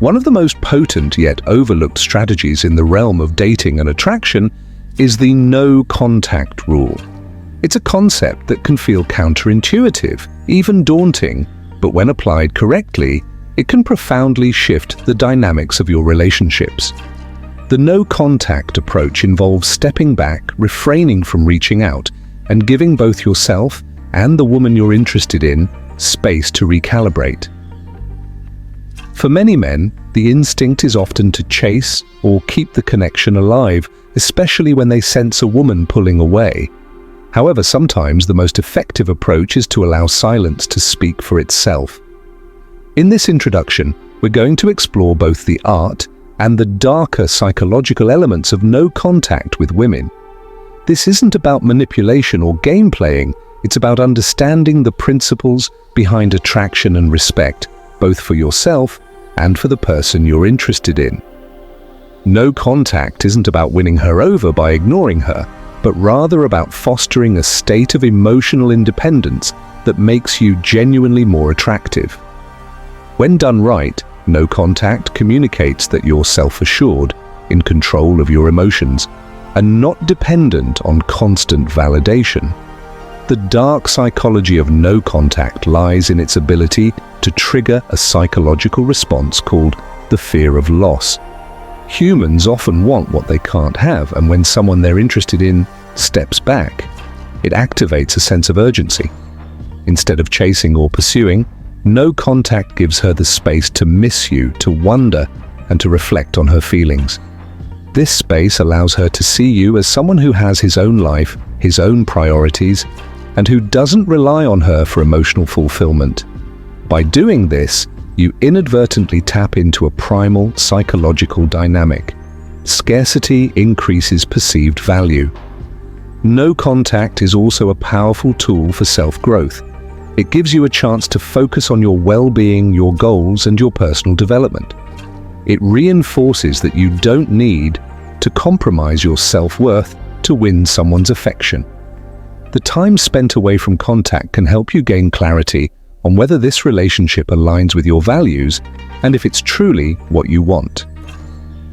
One of the most potent yet overlooked strategies in the realm of dating and attraction is the no contact rule. It's a concept that can feel counterintuitive, even daunting, but when applied correctly, it can profoundly shift the dynamics of your relationships. The no contact approach involves stepping back, refraining from reaching out, and giving both yourself and the woman you're interested in space to recalibrate. For many men, the instinct is often to chase or keep the connection alive, especially when they sense a woman pulling away. However, sometimes the most effective approach is to allow silence to speak for itself. In this introduction, we're going to explore both the art and the darker psychological elements of no contact with women. This isn't about manipulation or game playing, it's about understanding the principles behind attraction and respect, both for yourself and for the person you're interested in. No contact isn't about winning her over by ignoring her, but rather about fostering a state of emotional independence that makes you genuinely more attractive. When done right, no contact communicates that you're self-assured, in control of your emotions, and not dependent on constant validation. The dark psychology of no contact lies in its ability to trigger a psychological response called the fear of loss. Humans often want what they can't have, and when someone they're interested in steps back, it activates a sense of urgency. Instead of chasing or pursuing, no contact gives her the space to miss you, to wonder, and to reflect on her feelings. This space allows her to see you as someone who has his own life, his own priorities, and who doesn't rely on her for emotional fulfillment. By doing this, you inadvertently tap into a primal psychological dynamic. Scarcity increases perceived value. No contact is also a powerful tool for self-growth. It gives you a chance to focus on your well-being, your goals, and your personal development. It reinforces that you don't need to compromise your self-worth to win someone's affection. The time spent away from contact can help you gain clarity on whether this relationship aligns with your values and if it's truly what you want.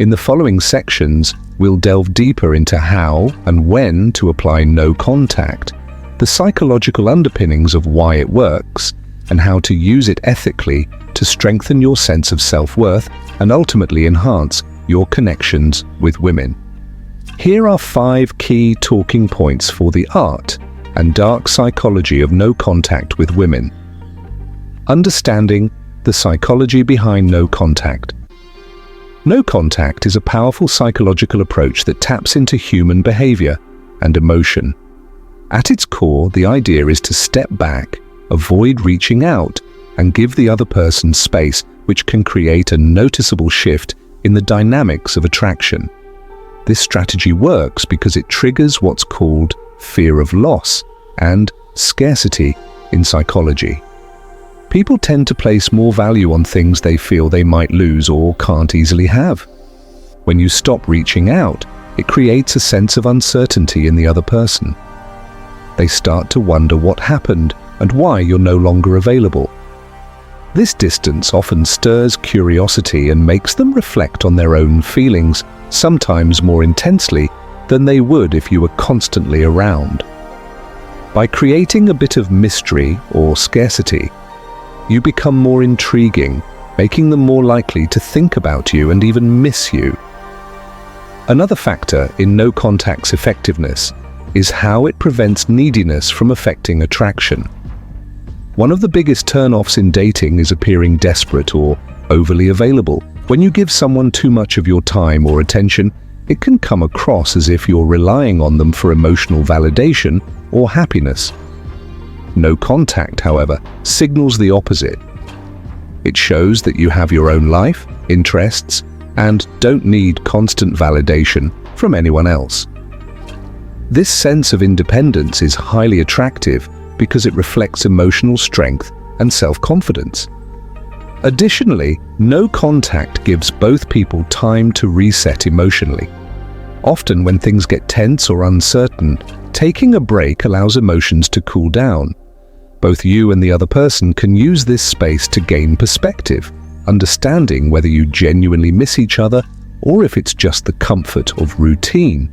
In the following sections, we'll delve deeper into how and when to apply no contact, the psychological underpinnings of why it works, and how to use it ethically to strengthen your sense of self-worth and ultimately enhance your connections with women. Here are 5 key talking points for the art and dark psychology of no contact with women. Understanding the psychology behind no contact. No contact is a powerful psychological approach that taps into human behavior and emotion. At its core, the idea is to step back, avoid reaching out, and give the other person space, which can create a noticeable shift in the dynamics of attraction. This strategy works because it triggers what's called fear of loss and scarcity in psychology. People tend to place more value on things they feel they might lose or can't easily have. When you stop reaching out, it creates a sense of uncertainty in the other person. They start to wonder what happened and why you're no longer available. This distance often stirs curiosity and makes them reflect on their own feelings, sometimes more intensely than they would if you were constantly around. By creating a bit of mystery or scarcity, you become more intriguing, making them more likely to think about you and even miss you. Another factor in no contact's effectiveness is how it prevents neediness from affecting attraction. One of the biggest turn-offs in dating is appearing desperate or overly available. When you give someone too much of your time or attention, it can come across as if you're relying on them for emotional validation or happiness. No contact, however, signals the opposite. It shows that you have your own life, interests, and don't need constant validation from anyone else. This sense of independence is highly attractive because it reflects emotional strength and self-confidence. Additionally, no contact gives both people time to reset emotionally. Often when things get tense or uncertain, taking a break allows emotions to cool down. Both you and the other person can use this space to gain perspective understanding whether you genuinely miss each other or if it's just the comfort of routine.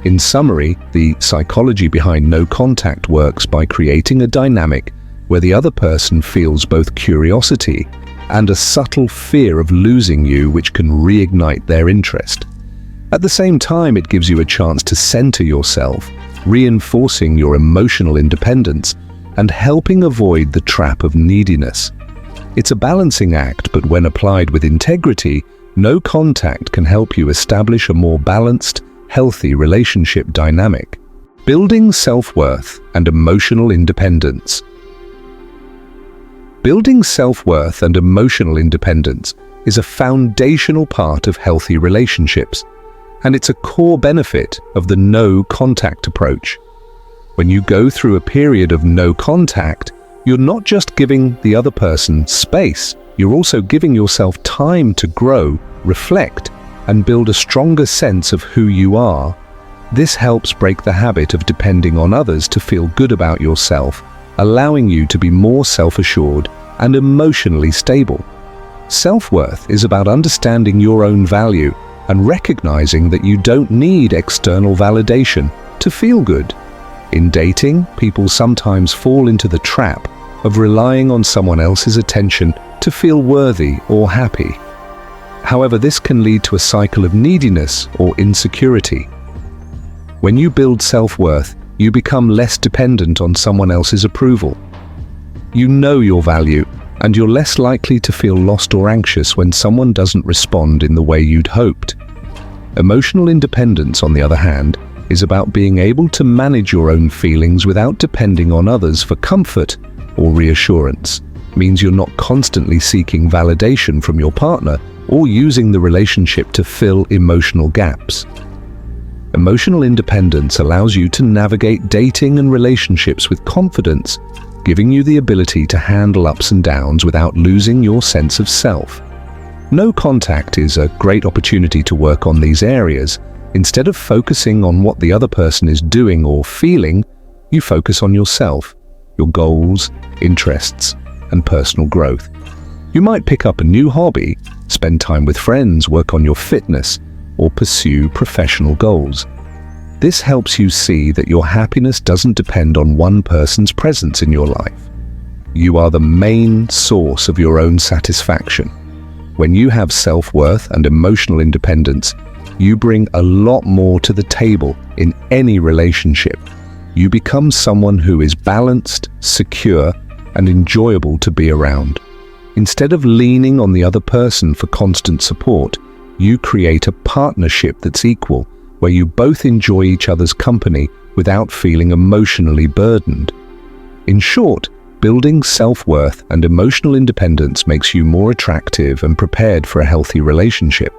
In summary, the psychology behind no contact works by creating a dynamic where the other person feels both curiosity and a subtle fear of losing you, which can reignite their interest. At the same time, it gives you a chance to center yourself, reinforcing your emotional independence and helping avoid the trap of neediness. It's a balancing act, but when applied with integrity, no contact can help you establish a more balanced, healthy relationship dynamic. Building self-worth and emotional independence. Building self-worth and emotional independence is a foundational part of healthy relationships, and it's a core benefit of the no-contact approach. When you go through a period of no contact, you're not just giving the other person space, you're also giving yourself time to grow, reflect, and build a stronger sense of who you are. This helps break the habit of depending on others to feel good about yourself, allowing you to be more self-assured and emotionally stable. Self-worth is about understanding your own value and recognizing that you don't need external validation to feel good. In dating, people sometimes fall into the trap of relying on someone else's attention to feel worthy or happy. However, this can lead to a cycle of neediness or insecurity. When you build self-worth, you become less dependent on someone else's approval. You know your value, and you're less likely to feel lost or anxious when someone doesn't respond in the way you'd hoped. Emotional independence, on the other hand, is about being able to manage your own feelings without depending on others for comfort or reassurance. It means you're not constantly seeking validation from your partner or using the relationship to fill emotional gaps. Emotional independence allows you to navigate dating and relationships with confidence, giving you the ability to handle ups and downs without losing your sense of self. No contact is a great opportunity to work on these areas. Instead of focusing on what the other person is doing or feeling, you focus on yourself, your goals, interests, and personal growth. You might pick up a new hobby, spend time with friends, work on your fitness, or pursue professional goals. This helps you see that your happiness doesn't depend on one person's presence in your life. You are the main source of your own satisfaction. When you have self-worth and emotional independence, you bring a lot more to the table in any relationship. You become someone who is balanced, secure, and enjoyable to be around. Instead of leaning on the other person for constant support, you create a partnership that's equal, where you both enjoy each other's company without feeling emotionally burdened. In short, building self-worth and emotional independence makes you more attractive and prepared for a healthy relationship.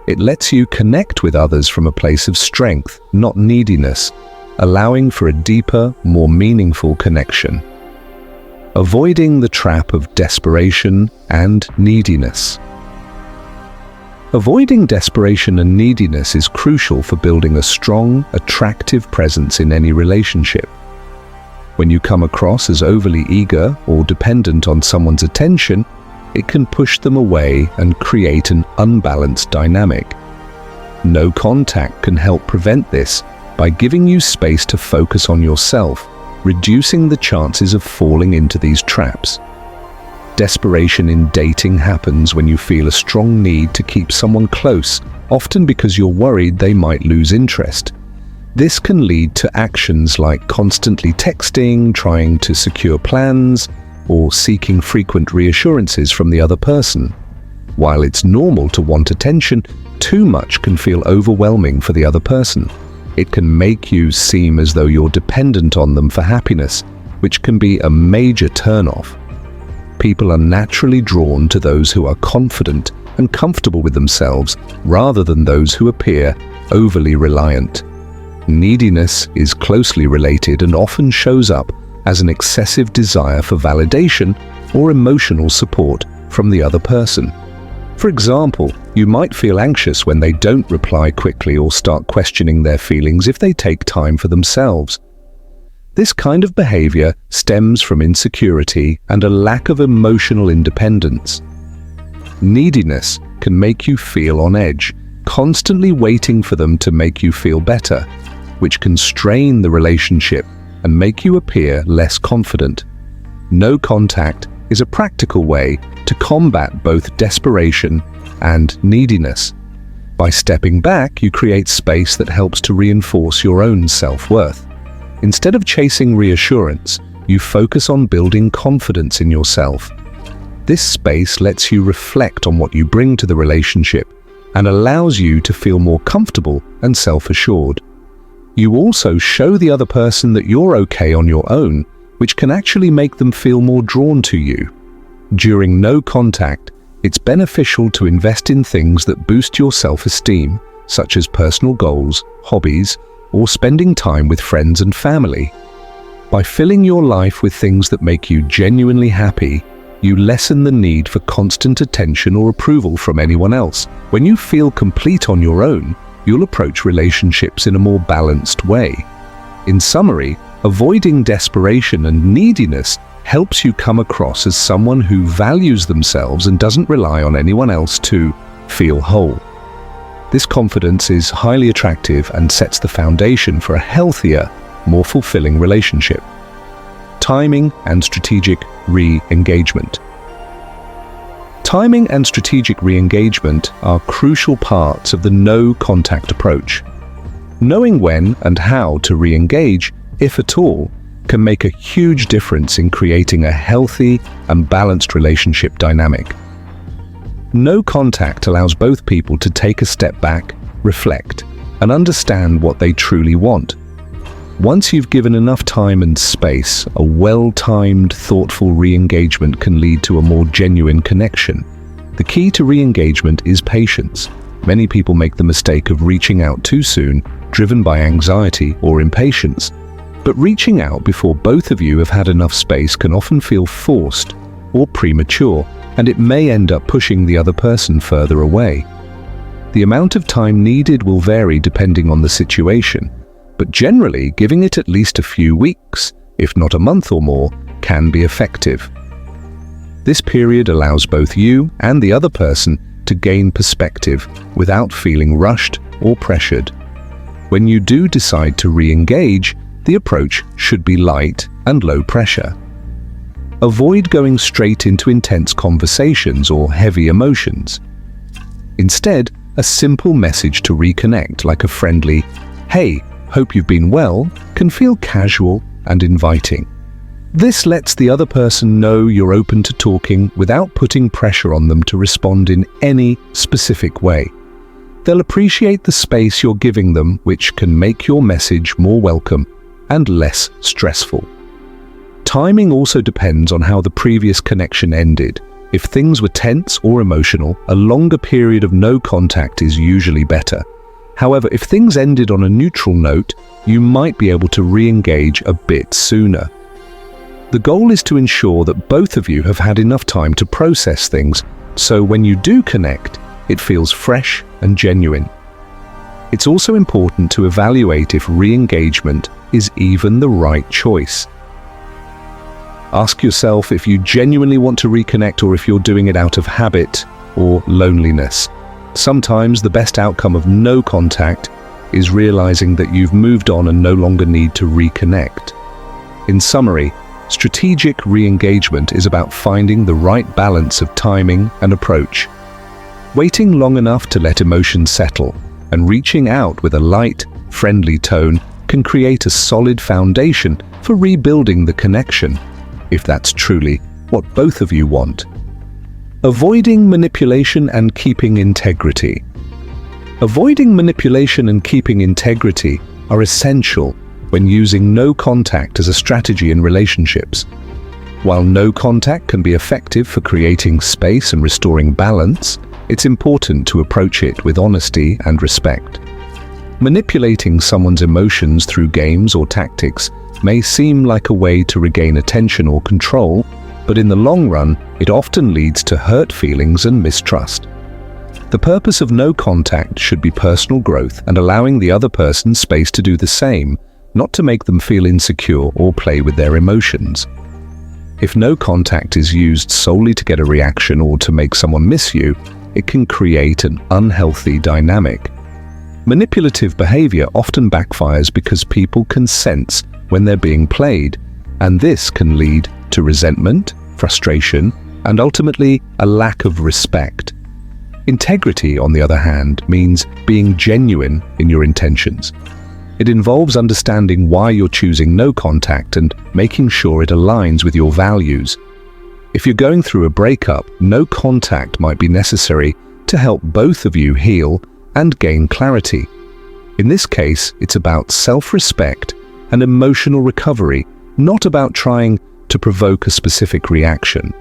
It lets you connect with others from a place of strength, not neediness, allowing for a deeper, more meaningful connection. Avoiding the trap of desperation and neediness. Avoiding desperation and neediness is crucial for building a strong, attractive presence in any relationship. When you come across as overly eager or dependent on someone's attention, it can push them away and create an unbalanced dynamic. No contact can help prevent this by giving you space to focus on yourself, reducing the chances of falling into these traps. Desperation in dating happens when you feel a strong need to keep someone close, often because you're worried they might lose interest. This can lead to actions like constantly texting, trying to secure plans, or seeking frequent reassurances from the other person. While it's normal to want attention, too much can feel overwhelming for the other person. It can make you seem as though you're dependent on them for happiness, which can be a major turn-off. People are naturally drawn to those who are confident and comfortable with themselves rather than those who appear overly reliant. Neediness is closely related and often shows up as an excessive desire for validation or emotional support from the other person. For example, you might feel anxious when they don't reply quickly or start questioning their feelings if they take time for themselves. This kind of behavior stems from insecurity and a lack of emotional independence. Neediness can make you feel on edge, constantly waiting for them to make you feel better, which can strain the relationship and make you appear less confident. No contact is a practical way to combat both desperation and neediness. By stepping back, you create space that helps to reinforce your own self-worth. Instead of chasing reassurance, you focus on building confidence in yourself. This space lets you reflect on what you bring to the relationship and allows you to feel more comfortable and self-assured. You also show the other person that you're okay on your own, which can actually make them feel more drawn to you. During no contact, it's beneficial to invest in things that boost your self-esteem, such as personal goals, hobbies, or spending time with friends and family. By filling your life with things that make you genuinely happy, you lessen the need for constant attention or approval from anyone else. When you feel complete on your own, you'll approach relationships in a more balanced way. In summary, avoiding desperation and neediness helps you come across as someone who values themselves and doesn't rely on anyone else to feel whole. This confidence is highly attractive and sets the foundation for a healthier, more fulfilling relationship. Timing and strategic re-engagement. Timing and strategic re-engagement are crucial parts of the no-contact approach. Knowing when and how to re-engage, if at all, can make a huge difference in creating a healthy and balanced relationship dynamic. No contact allows both people to take a step back, reflect, and understand what they truly want. Once you've given enough time and space, a well-timed, thoughtful re-engagement can lead to a more genuine connection. The key to re-engagement is patience. Many people make the mistake of reaching out too soon, driven by anxiety or impatience. But reaching out before both of you have had enough space can often feel forced or premature, and it may end up pushing the other person further away. The amount of time needed will vary depending on the situation, but generally giving it at least a few weeks, if not a month or more, can be effective. This period allows both you and the other person to gain perspective without feeling rushed or pressured. When you do decide to re-engage, the approach should be light and low pressure. Avoid going straight into intense conversations or heavy emotions. Instead, a simple message to reconnect, like a friendly, "Hey, hope you've been well," can feel casual and inviting. This lets the other person know you're open to talking without putting pressure on them to respond in any specific way. They'll appreciate the space you're giving them, which can make your message more welcome and less stressful. Timing also depends on how the previous connection ended. If things were tense or emotional, a longer period of no contact is usually better. However, if things ended on a neutral note, you might be able to re-engage a bit sooner. The goal is to ensure that both of you have had enough time to process things, so when you do connect, it feels fresh and genuine. It's also important to evaluate if re-engagement is even the right choice. Ask yourself if you genuinely want to reconnect or if you're doing it out of habit or loneliness. Sometimes the best outcome of no contact is realizing that you've moved on and no longer need to reconnect. In summary, strategic re-engagement is about finding the right balance of timing and approach. Waiting long enough to let emotions settle and reaching out with a light, friendly tone can create a solid foundation for rebuilding the connection, if that's truly what both of you want. Avoiding manipulation and keeping integrity. Avoiding manipulation and keeping integrity are essential when using no contact as a strategy in relationships. While no contact can be effective for creating space and restoring balance, it's important to approach it with honesty and respect. Manipulating someone's emotions through games or tactics may seem like a way to regain attention or control, but in the long run, it often leads to hurt feelings and mistrust. The purpose of no contact should be personal growth and allowing the other person space to do the same, not to make them feel insecure or play with their emotions. If no contact is used solely to get a reaction or to make someone miss you, it can create an unhealthy dynamic. Manipulative behavior often backfires because people can sense when they're being played, and this can lead to resentment, frustration, and ultimately a lack of respect. Integrity, on the other hand, means being genuine in your intentions. It involves understanding why you're choosing no contact and making sure it aligns with your values. If you're going through a breakup, no contact might be necessary to help both of you heal and gain clarity. In this case, it's about self-respect and emotional recovery, not about trying to provoke a specific reaction.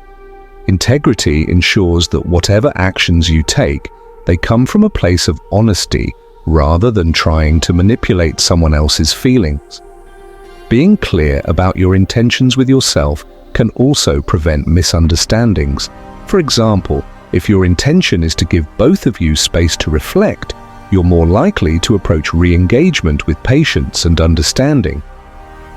Integrity ensures that whatever actions you take, they come from a place of honesty rather than trying to manipulate someone else's feelings. Being clear about your intentions with yourself can also prevent misunderstandings. For example, if your intention is to give both of you space to reflect, you're more likely to approach re-engagement with patience and understanding.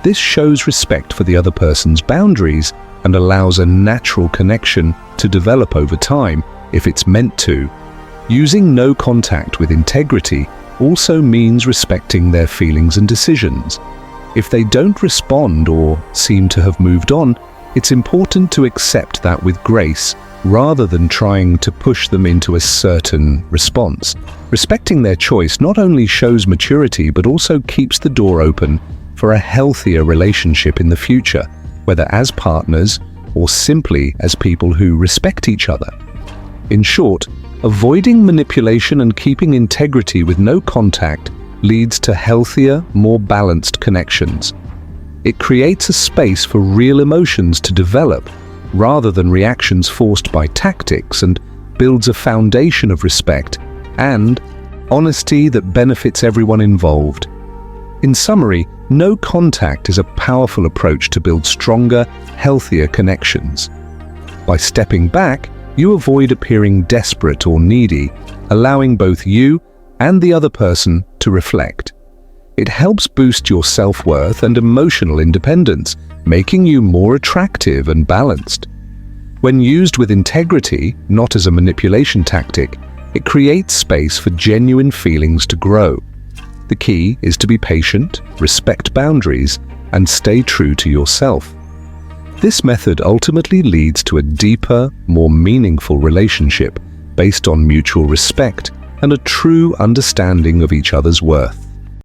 This shows respect for the other person's boundaries and allows a natural connection to develop over time if it's meant to. Using no contact with integrity also means respecting their feelings and decisions. If they don't respond or seem to have moved on, it's important to accept that with grace rather than trying to push them into a certain response. Respecting their choice not only shows maturity but also keeps the door open for a healthier relationship in the future, whether as partners or simply as people who respect each other. In short, avoiding manipulation and keeping integrity with no contact leads to healthier, more balanced connections. It creates a space for real emotions to develop rather than reactions forced by tactics, and builds a foundation of respect and honesty that benefits everyone involved. In summary, no contact is a powerful approach to build stronger, healthier connections. By stepping back, you avoid appearing desperate or needy, allowing both you and the other person to reflect. It helps boost your self-worth and emotional independence, making you more attractive and balanced. When used with integrity, not as a manipulation tactic, it creates space for genuine feelings to grow. The key is to be patient, respect boundaries, and stay true to yourself. This method ultimately leads to a deeper, more meaningful relationship based on mutual respect and a true understanding of each other's worth.